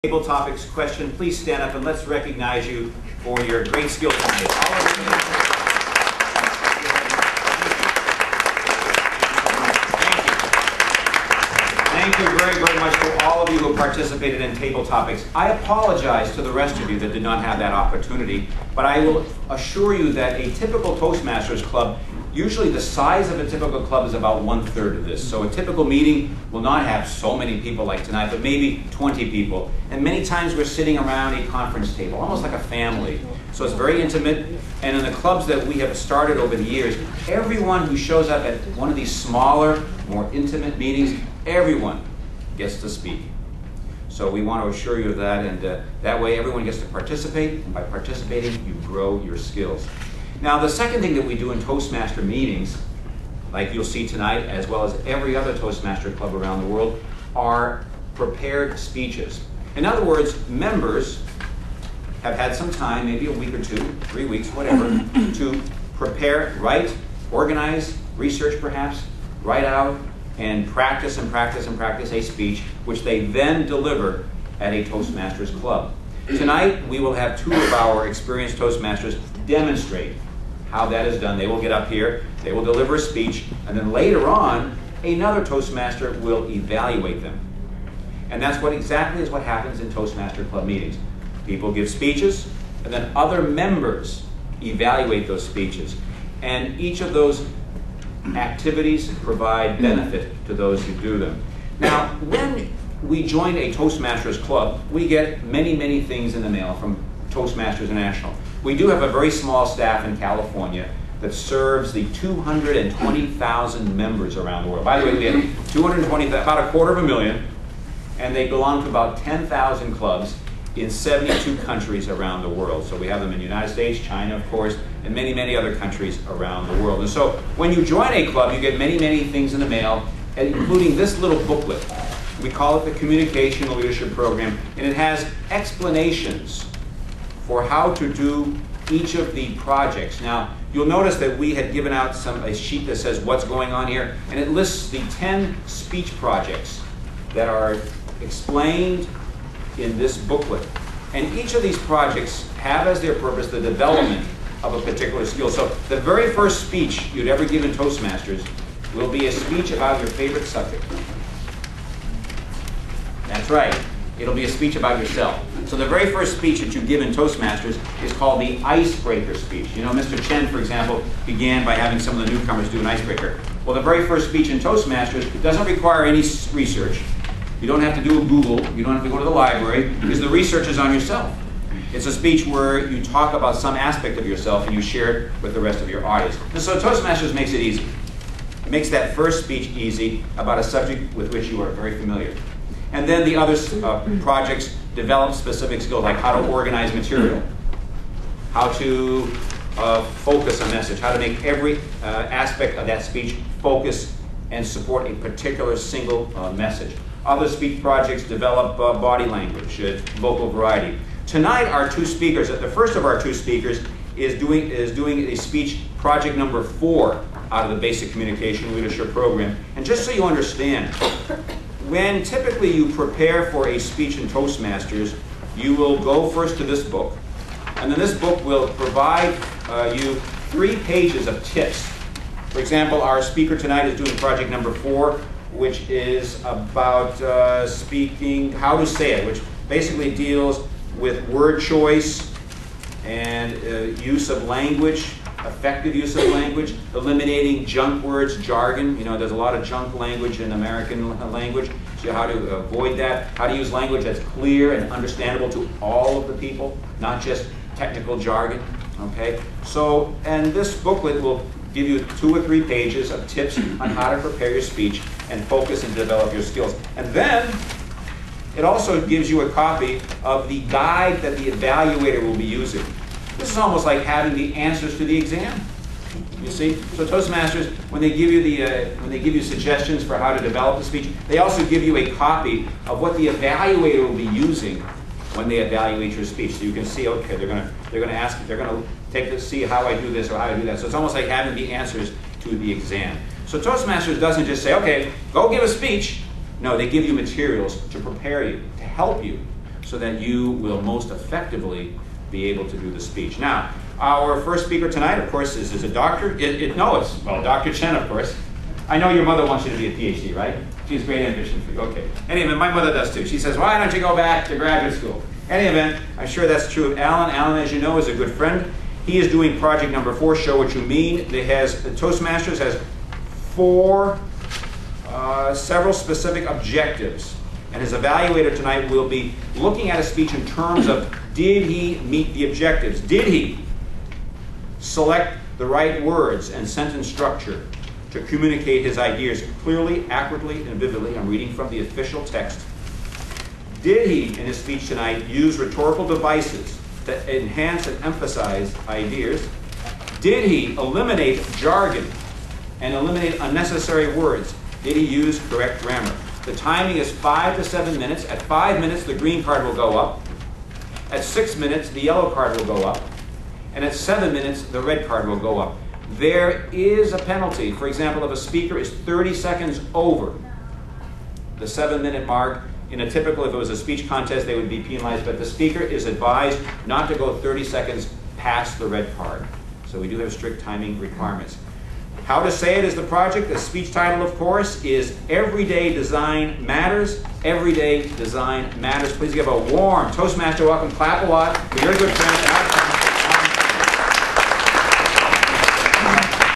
Table topics question, please stand up and let's recognize you for your great skill tonight. All of you. Thank you very, very much to all of you who participated in table topics. I apologize to the rest of you that did not have that opportunity, but I will assure you that a typical Toastmasters club, usually the size of a typical club is about 1/3 of this. So a typical meeting will not have so many people like tonight, but maybe 20 people. And many times we're sitting around a conference table, almost like a family. So it's very intimate. And in the clubs that we have started over the years, everyone who shows up at one of these smaller, more intimate meetings, everyone gets to speak. So we want to assure you of that, and that way everyone gets to participate, and by participating, you grow your skills. Now, the second thing that we do in Toastmaster meetings, like you'll see tonight, as well as every other Toastmaster club around the world, are prepared speeches. In other words, members have had some time, maybe a week or 2, 3 weeks, whatever, to prepare, write, organize, research perhaps, write out, and practice and practice and practice a speech, which they then deliver at a Toastmasters club. Tonight, we will have 2 of our experienced Toastmasters demonstrate how that is done. They will get up here, they will deliver a speech, and then later on, another Toastmaster will evaluate them. And that's what exactly is what happens in Toastmaster club meetings. People give speeches, and then other members evaluate those speeches. And each of those activities provide benefit to those who do them. Now, when we join a Toastmasters club, we get many, many things in the mail from Toastmasters International. We do have a very small staff in California that serves the 220,000 members around the world. By the way, we have 220,000, about 250,000, and they belong to about 10,000 clubs in 72 countries around the world. So we have them in the United States, China, of course, and many, many other countries around the world. And so when you join a club, you get many, many things in the mail, including this little booklet. We call it the Communication Leadership Program, and it has explanations for how to do each of the projects. Now, you'll notice that we had given out a sheet that says what's going on here, and it lists the 10 speech projects that are explained in this booklet. And each of these projects have as their purpose the development of a particular skill. So the very first speech you'd ever give in Toastmasters will be a speech about your favorite subject. That's right. It'll be a speech about yourself. So the very first speech that you give in Toastmasters is called the icebreaker speech. You know, Mr. Chen, for example, began by having some of the newcomers do an icebreaker. Well, the very first speech in Toastmasters doesn't require any research. You don't have to do a Google. You don't have to go to the library, because the research is on yourself. It's a speech where you talk about some aspect of yourself and you share it with the rest of your audience. And so Toastmasters makes it easy. It makes that first speech easy about a subject with which you are very familiar. And then the other projects develop specific skills, like how to organize material, how to focus a message, how to make every aspect of that speech focus and support a particular single message. Other speech projects develop body language, vocal variety. Tonight, our 2 speakers, the first of our 2 speakers, is doing a speech project number 4 out of the Basic Communication Leadership Program. And just so you understand, when typically you prepare for a speech in Toastmasters, you will go first to this book, and then this book will provide you 3 pages of tips. For example, our speaker tonight is doing project number 4, which is about speaking, how to say it, which basically deals with word choice and use of language, effective use of language, eliminating junk words, jargon. You know, there's a lot of junk language in American language, so how to avoid that, how to use language that's clear and understandable to all of the people, not just technical jargon, okay? So, and this booklet will give you 2 or 3 pages of tips on how to prepare your speech and focus and develop your skills. And then it also gives you a copy of the guide that the evaluator will be using. This is almost like having the answers to the exam. You see? So Toastmasters, when they give you suggestions for how to develop the speech, they also give you a copy of what the evaluator will be using when they evaluate your speech. So you can see, okay, they're gonna see how I do this or how I do that. So it's almost like having the answers to the exam. So Toastmasters doesn't just say, okay, go give a speech. No, they give you materials to prepare you, to help you so that you will most effectively be able to do the speech. Now, our first speaker tonight, of course, is a doctor. Well, Dr. Chen, of course. I know your mother wants you to be a PhD, right? She has great ambition for you. Okay. Anyway, my mother does too. She says, why don't you go back to graduate school? Any event, I'm sure that's true of Alan. Alan, as you know, is a good friend. He is doing project number 4, Show What You Mean. The Toastmasters has 4 several specific objectives. And his evaluator tonight will be looking at a speech in terms of, did he meet the objectives? Did he select the right words and sentence structure to communicate his ideas clearly, accurately, and vividly? I'm reading from the official text. Did he, in his speech tonight, use rhetorical devices to enhance and emphasize ideas? Did he eliminate jargon and eliminate unnecessary words? Did he use correct grammar? The timing is 5 to 7 minutes. At 5 minutes, the green card will go up. At 6 minutes, the yellow card will go up. And at 7 minutes, the red card will go up. There is a penalty. For example, if a speaker is 30 seconds over the 7-minute mark, in a typical, if it was a speech contest, they would be penalized, but the speaker is advised not to go 30 seconds past the red card. So we do have strict timing requirements. How to Say It is the project. The speech title, of course, is Everyday Design Matters. Everyday Design Matters. Please give a warm Toastmaster welcome. Clap a lot for your good friend,